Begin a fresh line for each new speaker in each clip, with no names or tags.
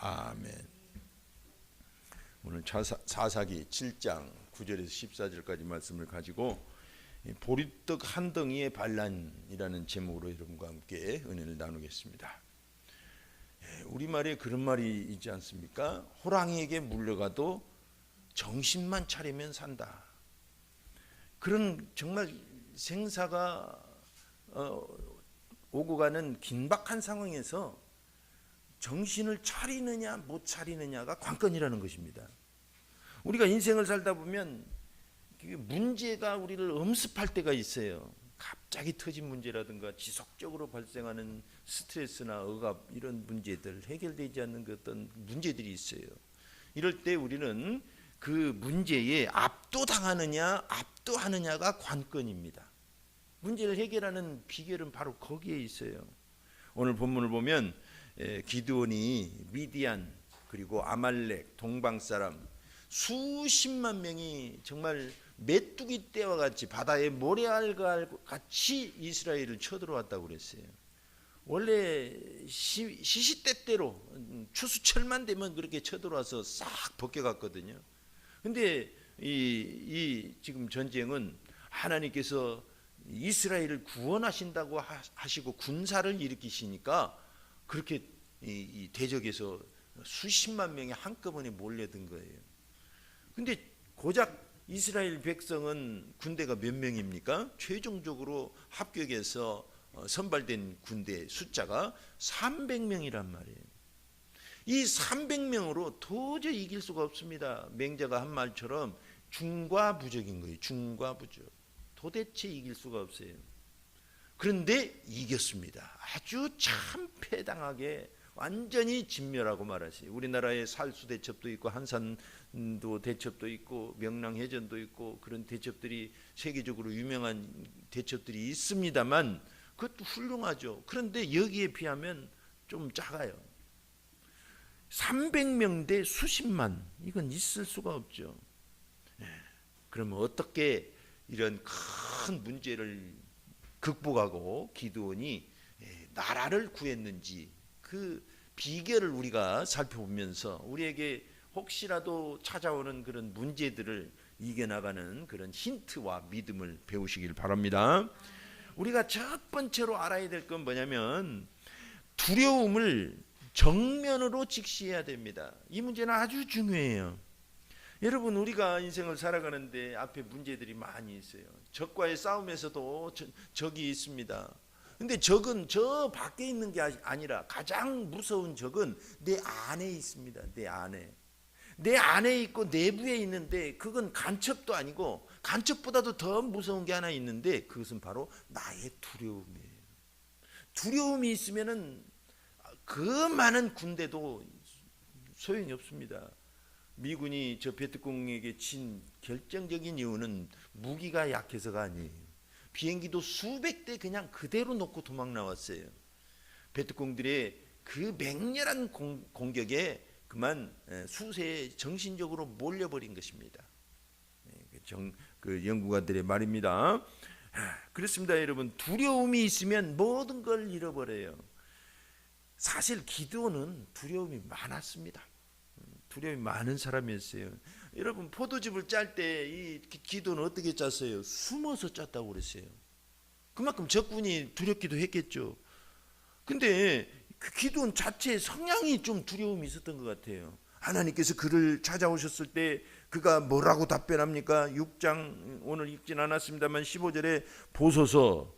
아멘. 오늘 사사기 7장 9절에서 14절까지 말씀을 가지고 보리떡 한 덩이의 반란이라는 제목으로 여러분과 함께 은혜를 나누겠습니다. 우리말에 그런 말이 있지 않습니까? 호랑이에게 물려가도 정신만 차리면 산다. 그런 정말 생사가 오고 가는 긴박한 상황에서 정신을 차리느냐 못 차리느냐가 관건이라는 것입니다. 우리가 인생을 살다 보면 문제가 우리를 엄습할 때가 있어요. 갑자기 터진 문제라든가 지속적으로 발생하는 스트레스나 억압, 이런 문제들, 해결되지 않는 어떤 문제들이 있어요. 이럴 때 우리는 그 문제에 압도하느냐가 관건입니다. 문제를 해결하는 비결은 바로 거기에 있어요. 오늘 본문을 보면 기드온이 미디안 그리고 아말렉 동방 사람 수십만 명이 정말 메뚜기 떼와 같이 바다의 모래알과 같이 이스라엘을 쳐들어왔다고 그랬어요. 원래 시시때때로 추수철만 되면 그렇게 쳐들어와서 싹 벗겨갔거든요. 근데 이 지금 전쟁은 하나님께서 이스라엘을 구원하신다고 하시고 군사를 일으키시니까 그렇게 이 대적에서 수십만 명이 한꺼번에 몰려든 거예요. 근데 고작 이스라엘 백성은 군대가 몇 명입니까? 최종적으로 합격해서 선발된 군대 숫자가 300명이란 말이에요. 이 300명으로 도저히 이길 수가 없습니다. 맹자가 한 말처럼 중과부적인 거예요. 중과부적. 도대체 이길 수가 없어요. 그런데 이겼습니다. 아주 참패당하게 완전히 진멸하고 말았어요. 우리나라에 살수 대첩도 있고 한산도 대첩도 있고 명랑해전도 있고 그런 대첩들이 세계적으로 유명한 대첩들이 있습니다만 그것도 훌륭하죠. 그런데 여기에 비하면 좀 작아요. 300명 대 수십만, 이건 있을 수가 없죠. 그러면 어떻게 이런 큰 문제를 극복하고 기드온이 나라를 구했는지 그 비결을 우리가 살펴보면서 우리에게 혹시라도 찾아오는 그런 문제들을 이겨나가는 그런 힌트와 믿음을 배우시길 바랍니다. 우리가 첫 번째로 알아야 될 건 뭐냐면 두려움을 정면으로 직시해야 됩니다. 이 문제는 아주 중요해요. 여러분, 우리가 인생을 살아가는데 앞에 문제들이 많이 있어요. 적과의 싸움에서도 적이 있습니다. 근데 적은 저 밖에 있는 게 아니라 가장 무서운 적은 내 안에 있습니다. 내 안에 있고 내부에 있는데 그건 간첩도 아니고 간첩보다도 더 무서운 게 하나 있는데 그것은 바로 나의 두려움이에요. 두려움이 있으면은 그 많은 군대도 소용이 없습니다. 미군이 저 베트콩에게 친 결정적인 이유는 무기가 약해서가 아니에요. 비행기도 수백 대 그냥 그대로 놓고 도망 나왔어요. 베트콩들의 그 맹렬한 공격에 그만 수세에 정신적으로 몰려버린 것입니다. 그 연구가들의 말입니다. 그렇습니다, 여러분. 두려움이 있으면 모든 걸 잃어버려요. 사실 기드온은 두려움이 많았습니다. 두려움이 많은 사람이었어요. 여러분, 포도즙을 짤 때 이 기드온은 어떻게 짰어요? 숨어서 짰다고 그랬어요. 그만큼 적군이 두렵기도 했겠죠. 근데 그 기드온 자체의 성향이 좀 두려움이 있었던 것 같아요. 하나님께서 그를 찾아오셨을 때 그가 뭐라고 답변합니까? 6장 오늘 읽진 않았습니다만 15절에 보소서,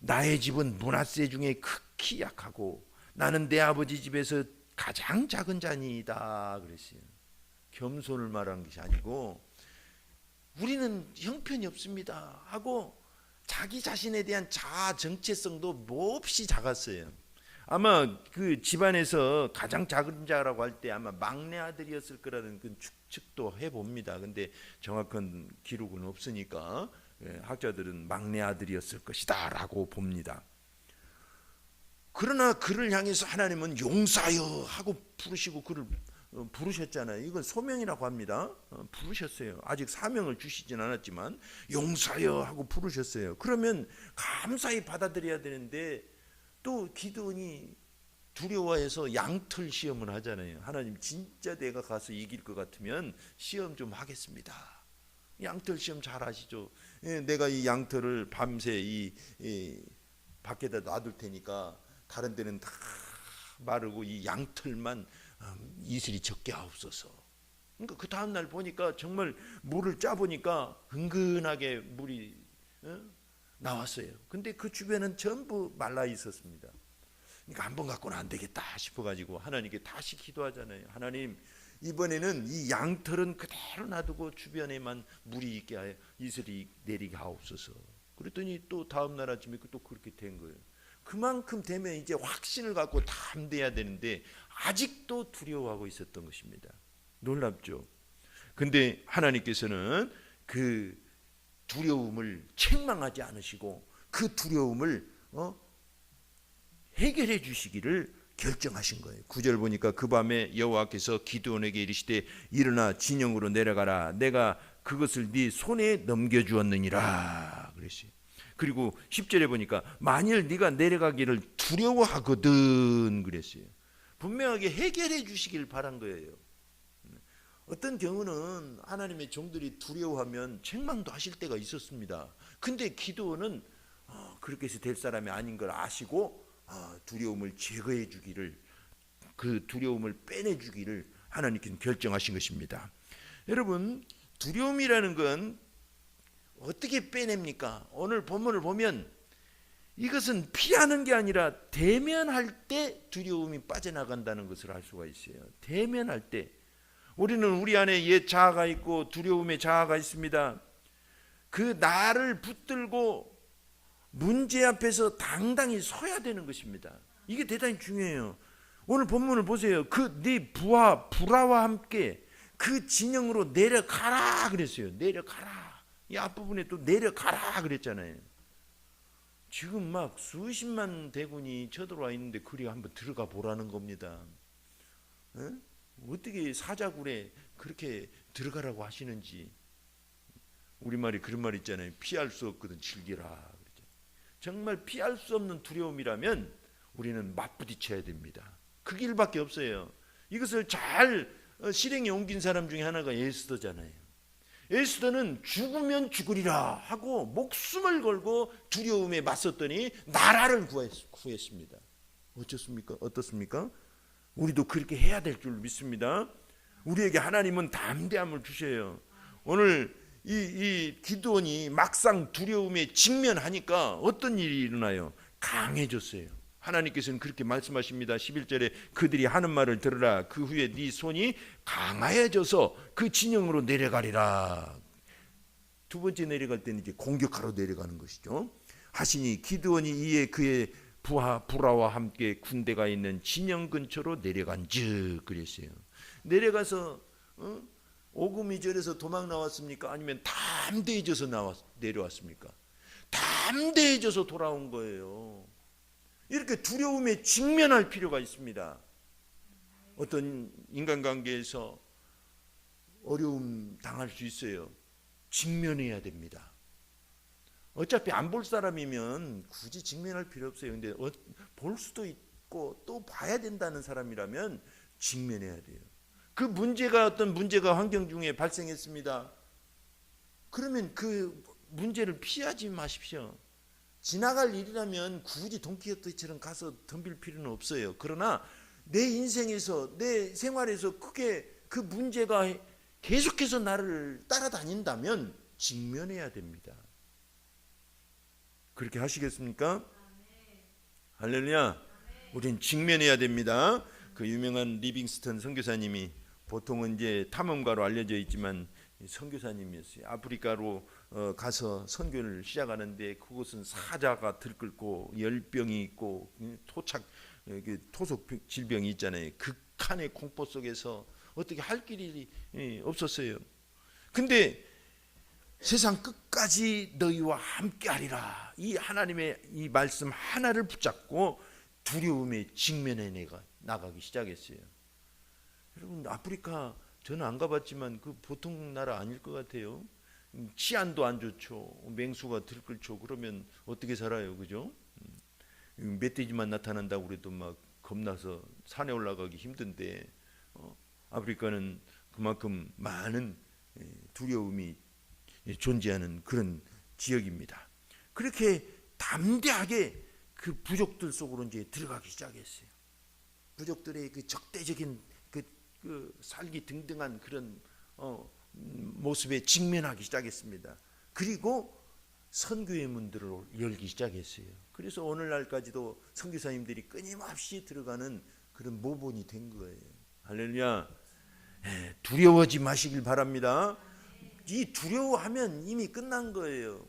나의 집은 므낫세 중에 극히 약하고 나는 내 아버지 집에서 가장 작은 자니이다 그랬어요. 겸손을 말한 것이 아니고 우리는 형편이 없습니다 하고 자기 자신에 대한 자아 정체성도 몹시 작았어요. 아마 그 집안에서 가장 작은 자라고 할 때 아마 막내 아들이었을 거라는 그 추측도 해봅니다. 근데 정확한 기록은 없으니까 학자들은 막내 아들이었을 것이다 라고 봅니다. 그러나 그를 향해서 하나님은 용사여 하고 부르시고 그를 부르셨잖아요. 이건 소명이라고 합니다. 부르셨어요. 아직 사명을 주시진 않았지만 용사여 하고 부르셨어요. 그러면 감사히 받아들여야 되는데 또 기드온이 두려워해서 양털 시험을 하잖아요. 하나님 진짜 내가 가서 이길 것 같으면 시험 좀 하겠습니다. 양털 시험 잘 아시죠? 내가 이 양털을 밤새 이 밖에다 놔둘 테니까 다른 데는 다 마르고 이 양털만 이슬이 적게 하옵소서. 그러니까 그 다음 날 보니까 정말 물을 짜 보니까 은근하게 물이 나왔어요. 근데 그 주변은 전부 말라 있었습니다. 그러니까 한 번 갖고는 안 되겠다 싶어가지고 하나님께 다시 기도하잖아요. 하나님, 이번에는 이 양털은 그대로 놔두고 주변에만 물이 있게 하여 이슬이 내리게 하옵소서. 그랬더니 또 다음 날 아침에 또 그렇게 된 거예요. 그만큼 되면 이제 확신을 갖고 담대해야 되는데 아직도 두려워하고 있었던 것입니다. 놀랍죠. 근데 하나님께서는 그 두려움을 책망하지 않으시고 그 두려움을 해결해 주시기를 결정하신 거예요. 9절 보니까 그 밤에 여호와께서 기드온에게 이르시되 일어나 진영으로 내려가라. 내가 그것을 네 손에 넘겨주었느니라 그랬어요. 그리고 10절에 보니까 만일 네가 내려가기를 두려워하거든 그랬어요. 분명하게 해결해 주시길 바란 거예요. 어떤 경우는 하나님의 종들이 두려워하면 책망도 하실 때가 있었습니다. 근데 기드온은 그렇게 해서 될 사람이 아닌 걸 아시고 두려움을 제거해 주기를, 그 두려움을 빼내 주기를 하나님께서 결정하신 것입니다. 여러분, 두려움이라는 건 어떻게 빼냅니까? 오늘 본문을 보면 이것은 피하는 게 아니라 대면할 때 두려움이 빠져나간다는 것을 알 수가 있어요. 대면할 때 우리는 우리 안에 옛 자아가 있고 두려움의 자아가 있습니다. 그 나를 붙들고 문제 앞에서 당당히 서야 되는 것입니다. 이게 대단히 중요해요. 오늘 본문을 보세요. 그 네 불화와 함께 그 진영으로 내려가라 그랬어요. 내려가라. 이 앞부분에 또 내려가라 그랬잖아요. 지금 막 수십만 대군이 쳐들어와 있는데 그리 한번 들어가 보라는 겁니다. 어떻게 사자굴에 그렇게 들어가라고 하시는지. 우리말에 그런 말 있잖아요. 피할 수 없거든 즐기라. 정말 피할 수 없는 두려움이라면 우리는 맞부딪혀야 됩니다. 그 길밖에 없어요. 이것을 잘 실행에 옮긴 사람 중에 하나가 에스더잖아요. 에스더는 죽으면 죽으리라 하고 목숨을 걸고 두려움에 맞섰더니 나라를 구했습니다. 어떻습니까? 우리도 그렇게 해야 될 줄 믿습니다. 우리에게 하나님은 담대함을 주셔요. 오늘 이 기드온이 막상 두려움에 직면하니까 어떤 일이 일어나요? 강해졌어요. 하나님께서는 그렇게 말씀하십니다. 11절에 그들이 하는 말을 들으라. 그 후에 네 손이 강하여져서 그 진영으로 내려가리라. 두 번째 내려갈 때는 이제 공격하러 내려가는 것이죠. 하시니 기드온이 이에 그의 불화와 함께 군대가 있는 진영 근처로 내려간즉 그랬어요. 내려가서 오금이 절에서 도망 나왔습니까? 아니면 담대해져서 내려왔습니까? 담대해져서 돌아온 거예요. 이렇게 두려움에 직면할 필요가 있습니다. 어떤 인간관계에서 어려움 당할 수 있어요. 직면해야 됩니다. 어차피 안 볼 사람이면 굳이 직면할 필요 없어요. 근데 볼 수도 있고 또 봐야 된다는 사람이라면 직면해야 돼요. 그 어떤 문제가 환경 중에 발생했습니다. 그러면 그 문제를 피하지 마십시오. 지나갈 일이라면 굳이 돈키호테처럼 가서 덤빌 필요는 없어요. 그러나 내 인생에서, 내 생활에서 크게 그 문제가 계속해서 나를 따라다닌다면 직면해야 됩니다. 그렇게 하시겠습니까? 할렐루야. 우린 직면해야 됩니다. 그 유명한 리빙스턴 선교사님이 보통은 이제 탐험가로 알려져 있지만 선교사님이었어요. 아프리카로 가서 선교를 시작하는데 그곳은 사자가 들끓고 열병이 있고 토속 질병이 있잖아요. 극한의 공포 속에서 어떻게 할 길이 없었어요. 근데 세상 끝까지 너희와 함께하리라. 이 하나님의 이 말씀 하나를 붙잡고 두려움에 직면해 나가기 시작했어요. 여러분, 아프리카 저는 안 가봤지만 그 보통 나라 아닐 것 같아요. 치안도 안 좋죠. 맹수가 들끓죠. 그러면 어떻게 살아요, 그죠? 멧돼지만 나타난다고 그래도 막 겁나서 산에 올라가기 힘든데 아프리카는 그만큼 많은 두려움이 존재하는 그런 지역입니다. 그렇게 담대하게 그 부족들 속으로 이제 들어가기 시작했어요. 부족들의 그 적대적인 그 살기 등등한 그런 모습에 직면하기 시작했습니다. 그리고 선교의 문들을 열기 시작했어요. 그래서 오늘날까지도 선교사님들이 끊임없이 들어가는 그런 모본이 된 거예요. 할렐루야. 두려워하지 마시길 바랍니다. 이 두려워하면 이미 끝난 거예요.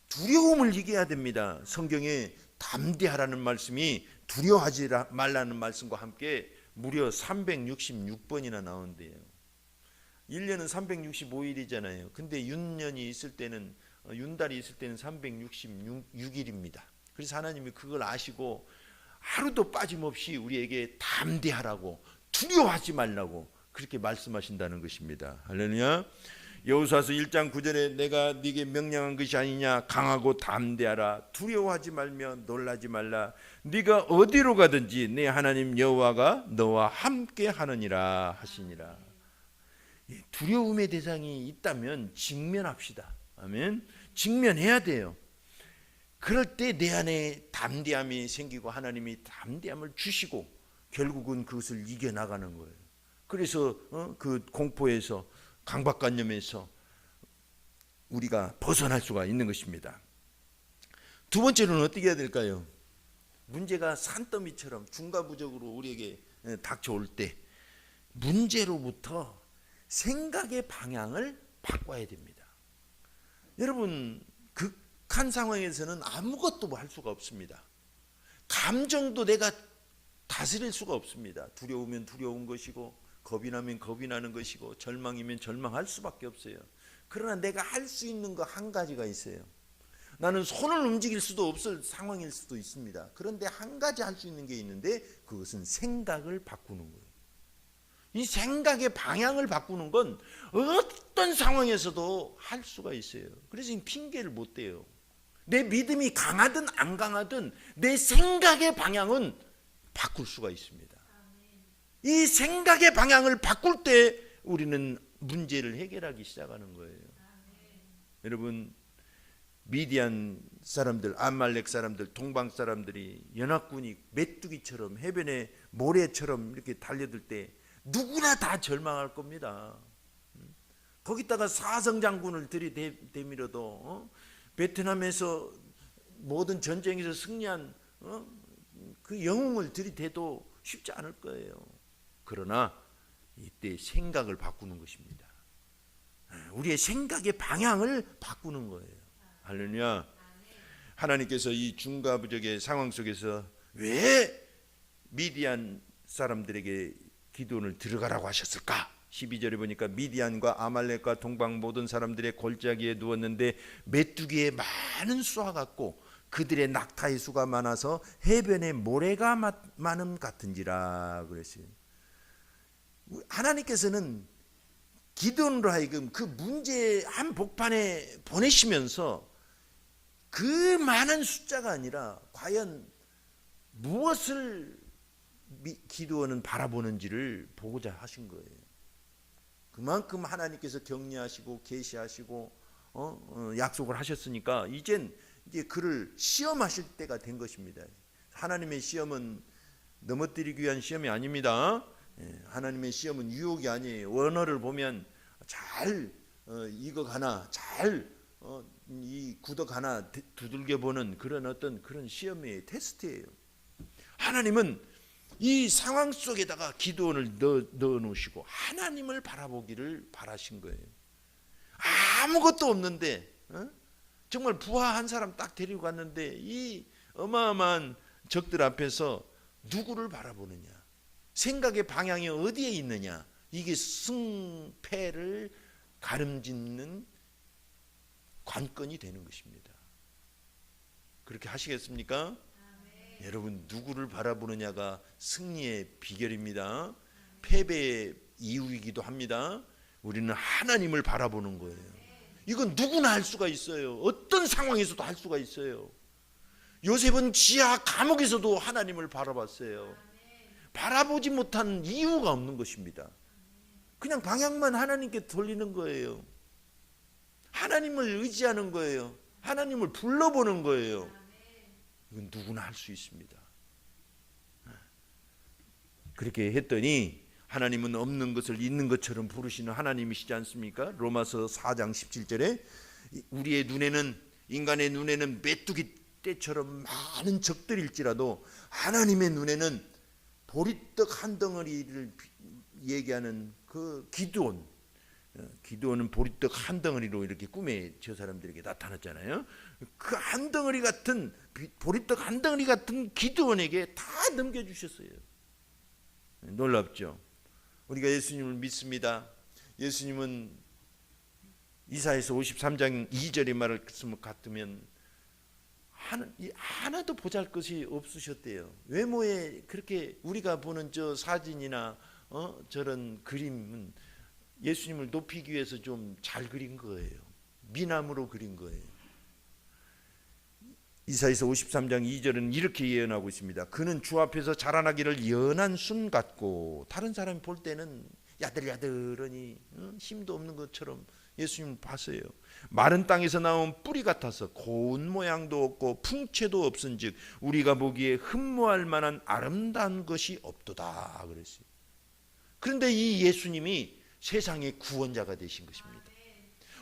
두려움을 이겨야 됩니다. 성경에 담대하라는 말씀이 두려워하지 말라는 말씀과 함께 무려 366번이나 나온대요. 1년은 365일이잖아요. 근데 윤년이 있을 때는, 윤달이 있을 때는 366일입니다. 그래서 하나님이 그걸 아시고 하루도 빠짐없이 우리에게 담대하라고, 두려워하지 말라고 그렇게 말씀하신다는 것입니다. 할렐루야. 여호수아서 1장 9절에 내가 네게 명령한 것이 아니냐, 강하고 담대하라, 두려워하지 말며 놀라지 말라, 네가 어디로 가든지 내 하나님 여호와가 너와 함께 하느니라 하시니라. 두려움의 대상이 있다면 직면합시다. 아멘. 직면해야 돼요. 그럴 때 내 안에 담대함이 생기고 하나님이 담대함을 주시고 결국은 그것을 이겨나가는 거예요. 그래서 그 공포에서, 강박관념에서 우리가 벗어날 수가 있는 것입니다. 두 번째로는 어떻게 해야 될까요? 문제가 산더미처럼 중과부적으로 우리에게 닥쳐올 때 문제로부터 생각의 방향을 바꿔야 됩니다. 여러분, 극한 상황에서는 아무것도 할 수가 없습니다. 감정도 내가 다스릴 수가 없습니다. 두려우면 두려운 것이고, 겁이 나면 겁이 나는 것이고, 절망이면 절망할 수밖에 없어요. 그러나 내가 할 수 있는 거 한 가지가 있어요. 나는 손을 움직일 수도 없을 상황일 수도 있습니다. 그런데 한 가지 할 수 있는 게 있는데 그것은 생각을 바꾸는 거예요. 이 생각의 방향을 바꾸는 건 어떤 상황에서도 할 수가 있어요. 그래서 핑계를 못 대요. 내 믿음이 강하든 안 강하든 내 생각의 방향은 바꿀 수가 있습니다. 이 생각의 방향을 바꿀 때 우리는 문제를 해결하기 시작하는 거예요. 여러분, 미디안 사람들, 아말렉 사람들, 동방 사람들이 연합군이 메뚜기처럼 해변에 모래처럼 이렇게 달려들 때 누구나 다 절망할 겁니다. 거기다가 사성 장군을 들이대밀어도 베트남에서 모든 전쟁에서 승리한 그 영웅을 들이대도 쉽지 않을 거예요. 그러나 이때 생각을 바꾸는 것입니다. 우리의 생각의 방향을 바꾸는 거예요. 할렐루야. 하나님께서 이 중과부적의 상황 속에서 왜 미디안 사람들에게 기드온을 들어가라고 하셨을까? 12절에 보니까 미디안과 아말렉과 동방 모든 사람들의 골짜기에 누웠는데 메뚜기의 많은 수와 같고 그들의 낙타의 수가 많아서 해변에 모래가 많음 같은지라 그랬어요. 하나님께서는 기드온으로 하여금 그 문제 한 복판에 보내시면서 그 많은 숫자가 아니라 과연 무엇을 기드온은 바라보는지를 보고자 하신 거예요. 그만큼 하나님께서 격려하시고 계시하시고 약속을 하셨으니까 이제 그를 시험하실 때가 된 것입니다. 하나님의 시험은 넘어뜨리기 위한 시험이 아닙니다. 하나님의 시험은 유혹이 아니에요. 원어를 보면 잘 익어가나 잘 이 굳어가나 두들겨 보는 그런 어떤 그런 시험의 테스트예요. 하나님은 이 상황 속에다가 기드온을 넣어 놓으시고 하나님을 바라보기를 바라신 거예요. 아무것도 없는데 정말 부하 한 사람 딱 데리고 갔는데 이 어마어마한 적들 앞에서 누구를 바라보느냐, 생각의 방향이 어디에 있느냐, 이게 승패를 가름짓는 관건이 되는 것입니다. 그렇게 하시겠습니까? 여러분, 누구를 바라보느냐가 승리의 비결입니다. 패배의 이유이기도 합니다. 우리는 하나님을 바라보는 거예요. 이건 누구나 할 수가 있어요. 어떤 상황에서도 할 수가 있어요. 요셉은 지하 감옥에서도 하나님을 바라봤어요. 바라보지 못한 이유가 없는 것입니다. 그냥 방향만 하나님께 돌리는 거예요. 하나님을 의지하는 거예요. 하나님을 불러보는 거예요. 이건 누구나 할 수 있습니다. 그렇게 했더니 하나님은 없는 것을 있는 것처럼 부르시는 하나님이시지 않습니까? 로마서 4장 17절에 우리의 눈에는, 인간의 눈에는 메뚜기 떼처럼 많은 적들일지라도 하나님의 눈에는 보리떡 한 덩어리를 얘기하는 그 기드온은 보리떡 한 덩어리로 이렇게 꿈에 저 사람들에게 나타났잖아요. 그 한 덩어리 같은, 보리떡 한 덩어리 같은 기드온에게 다 넘겨주셨어요. 놀랍죠? 우리가 예수님을 믿습니다. 예수님은 이사야서 53장 2절의 말을 같으면 하나도 보잘것이 없으셨대요. 외모에 그렇게 우리가 보는 저 사진이나 저런 그림은 예수님을 높이기 위해서 좀 잘 그린 거예요. 미남으로 그린 거예요. 이사야서 53장 2절은 이렇게 예언하고 있습니다. 그는 주 앞에서 자라나기를 연한 순 같고, 다른 사람이 볼 때는 야들야들하니 힘도 없는 것처럼 예수님 봤어요. 마른 땅에서 나온 뿌리 같아서 고운 모양도 없고 풍채도 없은즉 우리가 보기에 흠모할 만한 아름다운 것이 없도다 그랬어요. 그런데 이 예수님이 세상의 구원자가 되신 것입니다.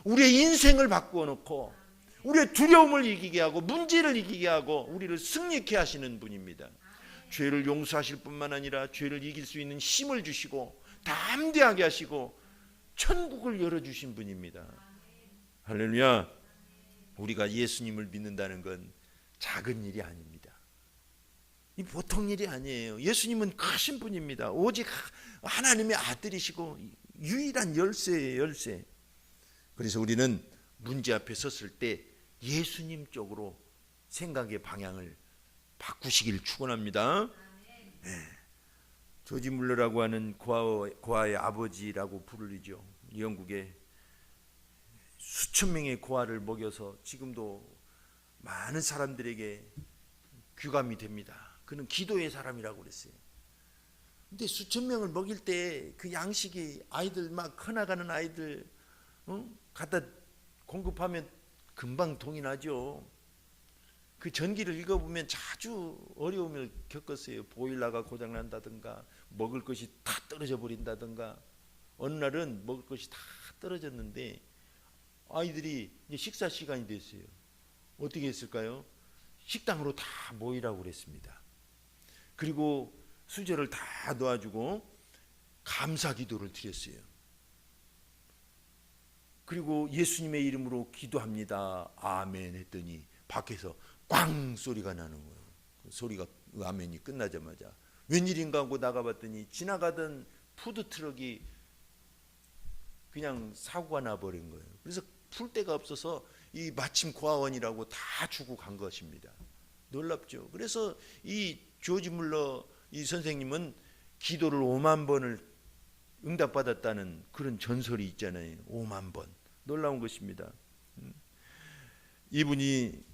우리의 인생을 바꾸어 놓고 우리의 두려움을 이기게 하고 문제를 이기게 하고 우리를 승리케 하시는 분입니다. 죄를 용서하실 뿐만 아니라 죄를 이길 수 있는 힘을 주시고 담대하게 하시고 천국을 열어주신 분입니다. 할렐루야. 우리가 예수님을 믿는다는 건 작은 일이 아닙니다. 이 보통 일이 아니에요. 예수님은 크신 분입니다. 오직 하나님의 아들이시고 유일한 열쇠예요, 열쇠. 그래서 우리는 문제 앞에 섰을 때 예수님 쪽으로 생각의 방향을 바꾸시길 축원합니다. 네. 조지 물러라고 하는 고아의 아버지라고 부르죠. 영국에 수천 명의 고아를 먹여서 지금도 많은 사람들에게 귀감이 됩니다. 그는 기도의 사람이라고 그랬어요. 근데 수천 명을 먹일 때 그 양식이 아이들 막 커나가는 아이들 갖다 공급하면 금방 동이 나죠. 그 전기를 읽어보면 자주 어려움을 겪었어요. 보일러가 고장난다든가 먹을 것이 다 떨어져 버린다든가. 어느 날은 먹을 것이 다 떨어졌는데 아이들이 이제 식사 시간이 됐어요. 어떻게 했을까요? 식당으로 다 모이라고 그랬습니다. 그리고 수저를 다 놓아주고 감사 기도를 드렸어요. 그리고 예수님의 이름으로 기도합니다. 아멘 했더니 밖에서 꽝 소리가 나는 거예요. 그 소리가 아멘이 끝나자마자 웬일인가 하고 나가봤더니 지나가던 푸드트럭이 그냥 사고가 나버린 거예요. 그래서 풀 데가 없어서 이 마침 고아원이라고 다 주고 간 것입니다. 놀랍죠. 그래서 이 조지 물러 이 선생님은 기도를 5만 번을 응답받았다는 그런 전설이 있잖아요. 5만 번. 놀라운 것입니다. 이분이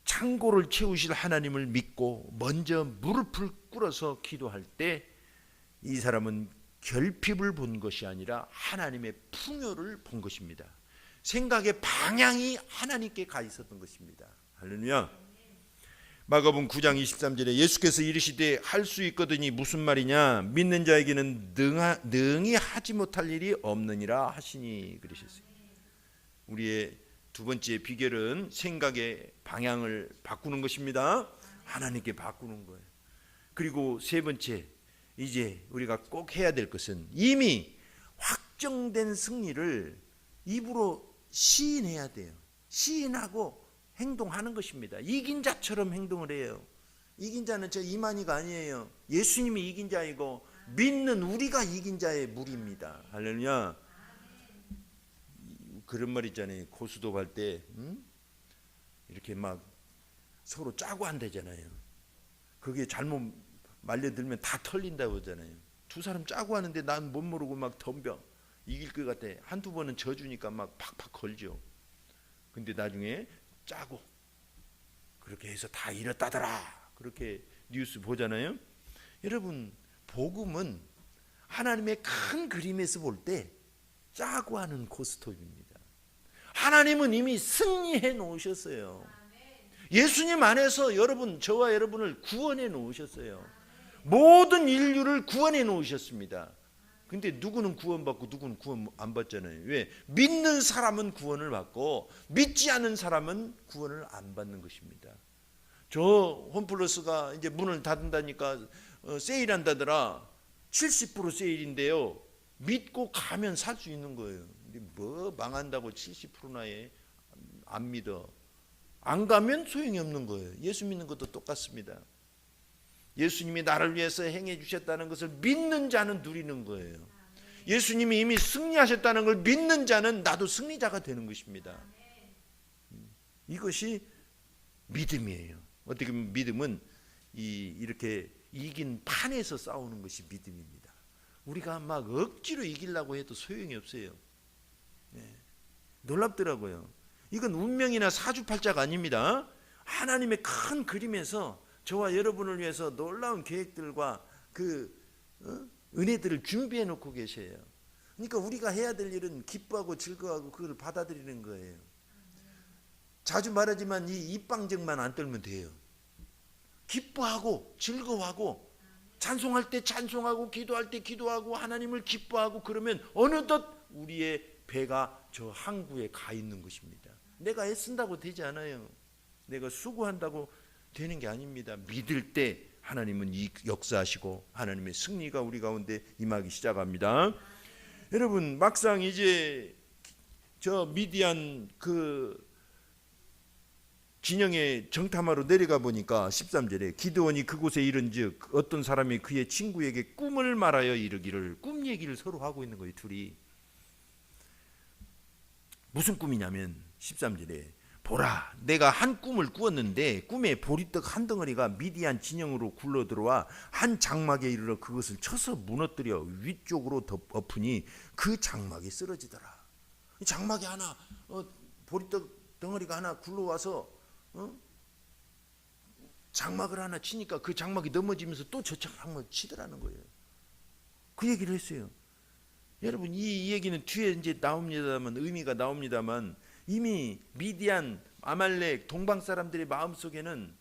창고를 채우실 하나님을 믿고 먼저 무릎을 꿇어서 기도할 때 이 사람은 결핍을 본 것이 아니라 하나님의 풍요를 본 것입니다. 생각의 방향이 하나님께 가 있었던 것입니다. 할렐루야. 마가복음 9장 23절에 예수께서 이르시되 할 수 있거든이 무슨 말이냐, 믿는 자에게는 능히 하지 못할 일이 없느니라 하시니 그러셨어요. 우리의 두 번째 비결은 생각의 방향을 바꾸는 것입니다. 하나님께 바꾸는 거예요. 그리고 세 번째, 이제 우리가 꼭 해야 될 것은 이미 확정된 승리를 입으로 시인해야 돼요. 시인하고 행동하는 것입니다. 이긴 자처럼 행동을 해요. 이긴 자는 저 이만희가 아니에요. 예수님이 이긴 자이고 믿는 우리가 이긴 자의 무리입니다. 할렐루야. 그런 말 있잖아요. 고수도 갈 때 이렇게 막 서로 짜고 한다잖아요. 그게 잘못 말려들면 다 털린다고 하잖아요. 두 사람 짜고 하는데 난 못 모르고 막 덤벼. 이길 것 같아. 한두 번은 져주니까 막 팍팍 걸죠. 근데 나중에 짜고 그렇게 해서 다 이뤘다더라. 그렇게 뉴스 보잖아요. 여러분, 복음은 하나님의 큰 그림에서 볼 때 짜고 하는 고스톱입니다. 하나님은 이미 승리해 놓으셨어요. 예수님 안에서 여러분, 저와 여러분을 구원해 놓으셨어요. 모든 인류를 구원해 놓으셨습니다. 근데 누구는 구원받고 누구는 구원 안 받잖아요. 왜? 믿는 사람은 구원을 받고 믿지 않는 사람은 구원을 안 받는 것입니다. 저 홈플러스가 이제 문을 닫는다니까 세일한다더라. 70% 세일인데요. 믿고 가면 살 수 있는 거예요. 근데 뭐 망한다고 70%나 해? 안 믿어. 안 가면 소용이 없는 거예요. 예수 믿는 것도 똑같습니다. 예수님이 나를 위해서 행해 주셨다는 것을 믿는 자는 누리는 거예요. 예수님이 이미 승리하셨다는 걸 믿는 자는 나도 승리자가 되는 것입니다. 이것이 믿음이에요. 어떻게 보면 믿음은 이렇게 이긴 판에서 싸우는 것이 믿음입니다. 우리가 막 억지로 이기려고 해도 소용이 없어요. 놀랍더라고요. 이건 운명이나 사주팔자가 아닙니다. 하나님의 큰 그림에서 저와 여러분을 위해서 놀라운 계획들과 은혜들을 준비해 놓고 계셔요. 그러니까 우리가 해야 될 일은 기뻐하고 즐거워하고 그걸 받아들이는 거예요. 자주 말하지만 이 입방정만 안 떨면 돼요. 기뻐하고 즐거워하고 찬송할 때 찬송하고 기도할 때 기도하고 하나님을 기뻐하고 그러면 어느덧 우리의 배가 저 항구에 가 있는 것입니다. 내가 애쓴다고 되지 않아요. 내가 수고한다고 되는 게 아닙니다. 믿을 때 하나님은 역사하시고 하나님의 승리가 우리 가운데 임하기 시작합니다. 여러분, 막상 이제 저 미디안 진영의 정탐하러 내려가 보니까 13절에 기드온이 그곳에 이른즉 어떤 사람이 그의 친구에게 꿈을 말하여 이르기를, 꿈 얘기를 서로 하고 있는 거예요. 둘이 무슨 꿈이냐면 13절에 보라, 내가 한 꿈을 꾸었는데 꿈에 보리떡 한 덩어리가 미디안 진영으로 굴러들어와 한 장막에 이르러 그것을 쳐서 무너뜨려 위쪽으로 엎으니 그 장막이 쓰러지더라. 장막에 하나 보리떡 덩어리가 하나 굴러와서 장막을 하나 치니까 그 장막이 넘어지면서 또 저 장막을 치더라는 거예요. 그 얘기를 했어요. 여러분, 이 얘기는 뒤에 이제 나옵니다만, 의미가 나옵니다만, 이미 미디안, 아말렉, 동방 사람들의 마음속에는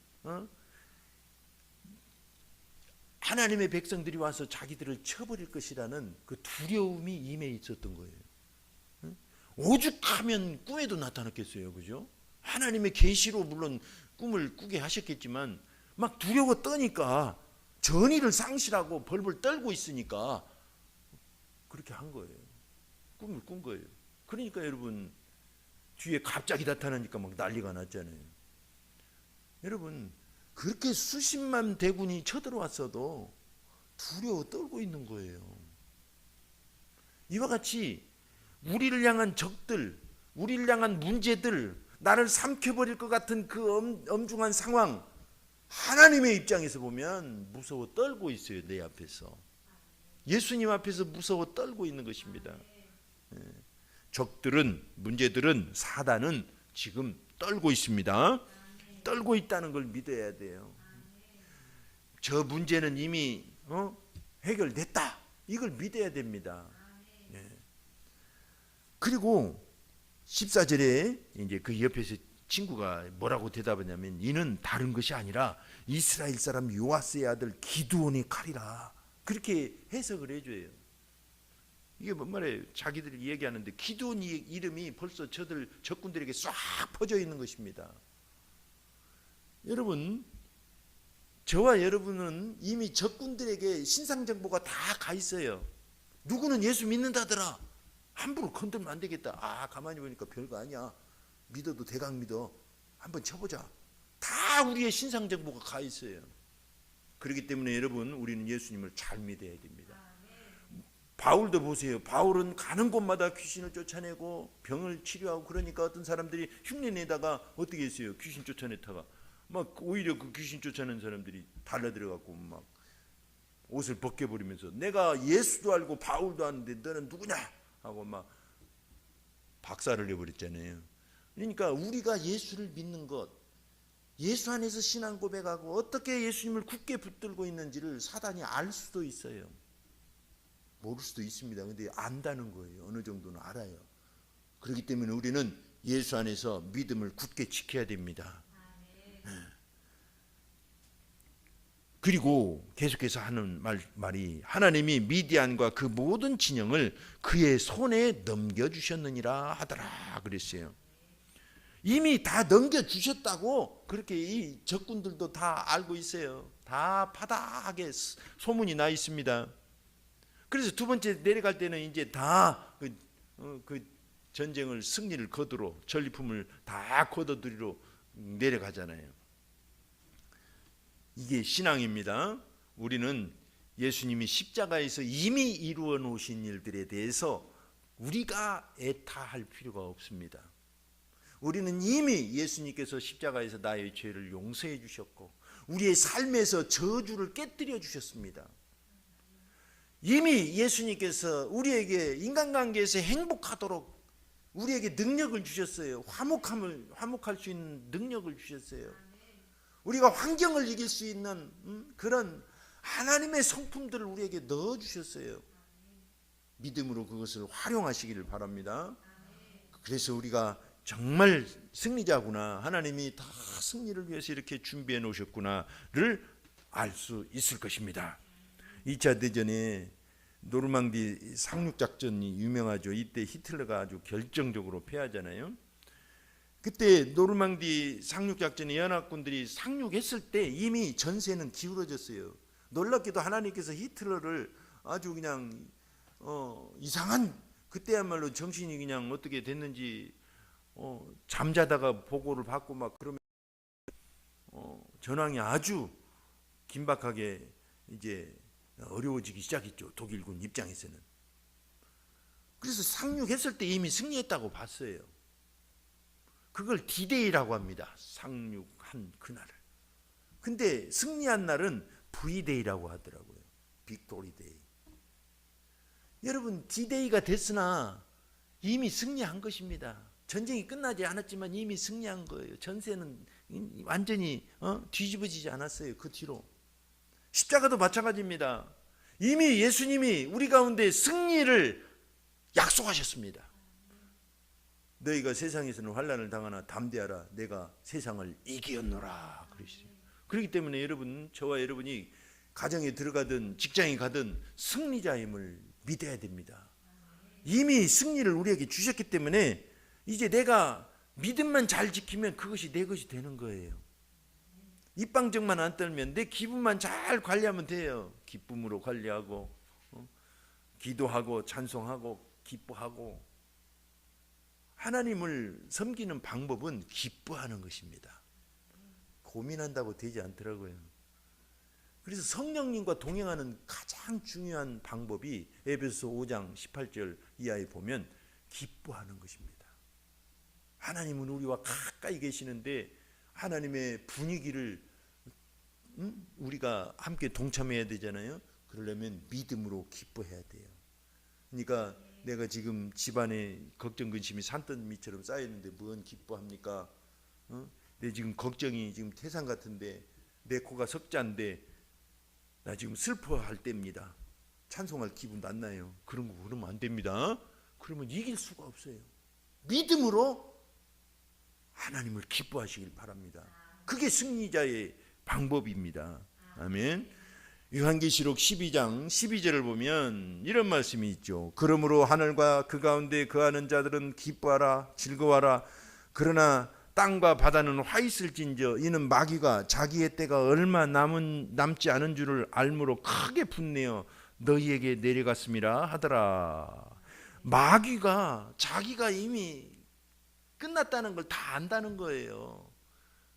하나님의 백성들이 와서 자기들을 쳐버릴 것이라는 그 두려움이 임해 있었던 거예요. 오죽하면 꿈에도 나타났겠어요, 그죠? 하나님의 계시로 물론 꿈을 꾸게 하셨겠지만 막 두려워 떠니까, 전의를 상실하고 벌벌 떨고 있으니까 그렇게 한 거예요. 꿈을 꾼 거예요. 그러니까 여러분, 뒤에 갑자기 나타나니까 막 난리가 났잖아요. 여러분, 그렇게 수십만 대군이 쳐들어왔어도 두려워 떨고 있는 거예요. 이와 같이 우리를 향한 적들, 우리를 향한 문제들, 나를 삼켜버릴 것 같은 그 엄중한 상황, 하나님의 입장에서 보면 무서워 떨고 있어요. 내 앞에서, 예수님 앞에서 무서워 떨고 있는 것입니다. 적들은, 문제들은, 사단은 지금 떨고 있습니다. 떨고 있다는 걸 믿어야 돼요. 저 문제는 이미 해결됐다, 이걸 믿어야 됩니다. 그리고 14절에 이제 그 옆에서 친구가 뭐라고 대답하냐면, 이는 다른 것이 아니라 이스라엘 사람 요아스의 아들 기드온의 칼이라, 그렇게 해석을 해줘요. 이게 뭔 말이에요? 자기들이 얘기하는데 기드온 이름이 벌써 적군들에게 싹 퍼져 있는 것입니다. 여러분, 저와 여러분은 이미 적군들에게 신상정보가 다 가 있어요. 누구는 예수 믿는다더라, 함부로 건들면 안 되겠다. 가만히 보니까 별거 아니야, 믿어도 대강 믿어, 한번 쳐보자. 다 우리의 신상정보가 가 있어요. 그렇기 때문에 여러분, 우리는 예수님을 잘 믿어야 됩니다. 바울도 보세요. 바울은 가는 곳마다 귀신을 쫓아내고 병을 치료하고, 그러니까 어떤 사람들이 흉내내다가 어떻게 했어요? 귀신 쫓아냈다가 막 오히려 그 귀신 쫓아낸 사람들이 달라들어갖고 막 옷을 벗겨버리면서 내가 예수도 알고 바울도 아는데 너는 누구냐 하고 막 박살을 내버렸잖아요. 그러니까 우리가 예수를 믿는 것, 예수 안에서 신앙 고백하고 어떻게 예수님을 굳게 붙들고 있는지를 사단이 알 수도 있어요. 모를 수도 있습니다. 근데 안다는 거예요. 어느 정도는 알아요. 그렇기 때문에 우리는 예수 안에서 믿음을 굳게 지켜야 됩니다. 그리고 계속해서 하는 말이 하나님이 미디안과 그 모든 진영을 그의 손에 넘겨주셨느니라 하더라 그랬어요. 이미 다 넘겨주셨다고 그렇게 이 적군들도 다 알고 있어요. 다 파다하게 소문이 나 있습니다. 그래서 두 번째 내려갈 때는 이제 다 그 전쟁을 승리를 거두러 전리품을 다 거둬들이러 내려가잖아요. 이게 신앙입니다. 우리는 예수님이 십자가에서 이미 이루어 놓으신 일들에 대해서 우리가 애타할 필요가 없습니다. 우리는 이미 예수님께서 십자가에서 나의 죄를 용서해 주셨고 우리의 삶에서 저주를 깨뜨려 주셨습니다. 이미 예수님께서 우리에게 인간관계에서 행복하도록 우리에게 능력을 주셨어요. 화목할 수 있는 능력을 주셨어요. 우리가 환경을 이길 수 있는 그런 하나님의 성품들을 우리에게 넣어주셨어요. 믿음으로 그것을 활용하시기를 바랍니다. 그래서 우리가 정말 승리자구나, 하나님이 다 승리를 위해서 이렇게 준비해 놓으셨구나를 알 수 있을 것입니다. 2차 대전에 노르망디 상륙작전이 유명하죠. 이때 히틀러가 아주 결정적으로 패하잖아요. 그때 노르망디 상륙작전에 연합군들이 상륙했을 때 이미 전세는 기울어졌어요. 놀랍게도 하나님께서 히틀러를 아주 그냥 이상한, 그때야말로 정신이 그냥 어떻게 됐는지 잠자다가 보고를 받고 막 그러면 전황이 아주 긴박하게 이제 어려워지기 시작했죠. 독일군 입장에서는. 그래서 상륙했을 때 이미 승리했다고 봤어요. 그걸 D-Day라고 합니다. 상륙한 그날을. 근데 승리한 날은 V-Day라고 하더라고요. 빅토리 데이. 여러분, D-Day가 됐으나 이미 승리한 것입니다. 전쟁이 끝나지 않았지만 이미 승리한 거예요. 전세는 완전히 뒤집어지지 않았어요. 그 뒤로. 십자가도 마찬가지입니다. 이미 예수님이 우리 가운데 승리를 약속하셨습니다. 너희가 세상에서는 환난을 당하나 담대하라, 내가 세상을 이기었노라 그러시죠. 그렇기 때문에 여러분, 저와 여러분이 가정에 들어가든 직장에 가든 승리자임을 믿어야 됩니다. 이미 승리를 우리에게 주셨기 때문에 이제 내가 믿음만 잘 지키면 그것이 내 것이 되는 거예요. 입방정만 안 떨면 내 기분만 잘 관리하면 돼요. 기쁨으로 관리하고 기도하고 찬송하고 기뻐하고. 하나님을 섬기는 방법은 기뻐하는 것입니다. 고민한다고 되지 않더라고요. 그래서 성령님과 동행하는 가장 중요한 방법이 에베소서 5장 18절 이하에 보면 기뻐하는 것입니다. 하나님은 우리와 가까이 계시는데 하나님의 분위기를 우리가 함께 동참해야 되잖아요. 그러려면 믿음으로 기뻐해야 돼요. 그러니까 내가 지금 집안에 걱정 근심이 산더미처럼 쌓였는데 뭔 기뻐합니까? 내 지금 걱정이 지금 태산 같은데 내 코가 석자인데 나 지금 슬퍼할 때입니다. 찬송할 기분도 안 나요. 그런 거 그러면 안 됩니다. 그러면 이길 수가 없어요. 믿음으로 하나님을 기뻐하시길 바랍니다. 그게 승리자의 방법입니다. 아멘. 요한계시록 12장 12절을 보면 이런 말씀이 있죠. 그러므로 하늘과 그 가운데 거하는 자들은 기뻐하라, 즐거워하라. 그러나 땅과 바다는 화 있을진저 이는 마귀가 자기의 때가 얼마 남지 않은 줄을 알므로 크게 분내어 너희에게 내려갔음이라 하더라. 마귀가 자기가 이미 끝났다는 걸 다 안다는 거예요.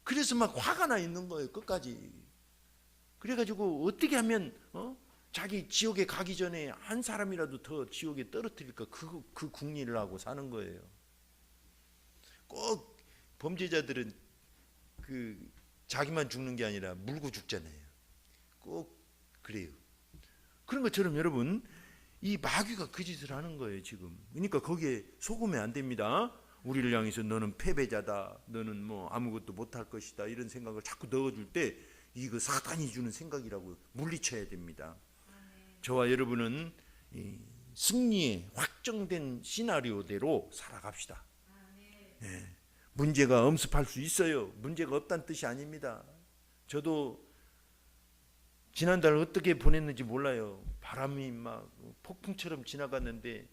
그래서 막 화가 나 있는 거예요. 끝까지. 그래가지고 어떻게 하면 자기 지옥에 가기 전에 한 사람이라도 더 지옥에 떨어뜨릴까, 그 궁리를 하고 사는 거예요. 꼭 범죄자들은 자기만 죽는 게 아니라 물고 죽잖아요. 꼭 그래요. 그런 것처럼 여러분, 이 마귀가 그 짓을 하는 거예요 지금. 그러니까 거기에 속으면 안 됩니다. 우리를 향해서 너는 패배자다, 너는 뭐 아무것도 못할 것이다, 이런 생각을 자꾸 넣어줄 때 이거 사탄이 주는 생각이라고 물리쳐야 됩니다. 저와 여러분은 이 승리의 확정된 시나리오대로 살아갑시다. 예, 문제가 엄습할 수 있어요. 문제가 없다는 뜻이 아닙니다. 저도 지난달 어떻게 보냈는지 몰라요. 바람이 막 폭풍처럼 지나갔는데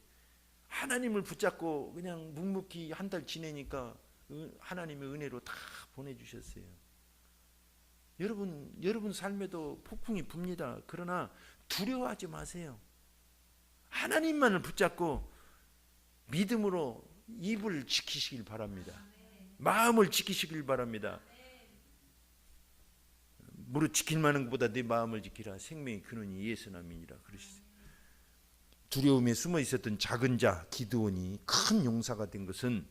하나님을 붙잡고 그냥 묵묵히 한 달 지내니까 하나님의 은혜로 다 보내주셨어요. 여러분 삶에도 폭풍이 붑니다. 그러나 두려워하지 마세요. 하나님만을 붙잡고 믿음으로 입을 지키시길 바랍니다. 마음을 지키시길 바랍니다. 무릇 지킬 만한 것보다 내 마음을 지키라. 생명의 근원이 예수남이니라 그러시죠. 두려움에 숨어 있었던 작은 자 기드온이 큰 용사가 된 것은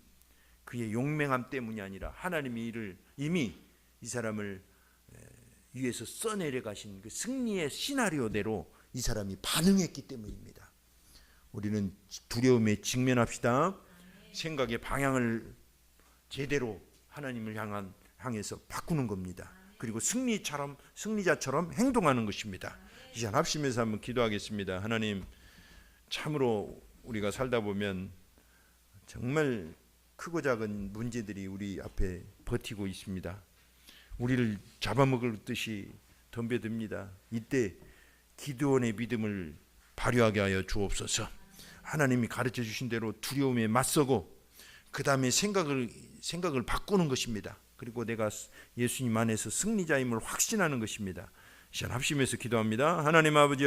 그의 용맹함 때문이 아니라 하나님이 이미 이 사람을 위에서 써내려 가신 그 승리의 시나리오대로 이 사람이 반응했기 때문입니다. 우리는 두려움에 직면합시다. 생각의 방향을 제대로 하나님을 향해서 바꾸는 겁니다. 그리고 승리자처럼 행동하는 것입니다. 이 시간 합심해서 한번 기도하겠습니다. 하나님, 참으로 우리가 살다 보면 정말 크고 작은 문제들이 우리 앞에 버티고 있습니다. 우리를 잡아먹을 듯이 덤벼듭니다. 이때 기드온의 믿음을 발휘하게 하여 주옵소서. 하나님이 가르쳐 주신 대로 두려움에 맞서고 그 다음에 생각을 바꾸는 것입니다. 그리고 내가 예수님 안에서 승리자임을 확신하는 것입니다. 이 시간 합심해서 기도합니다. 하나님 아버지,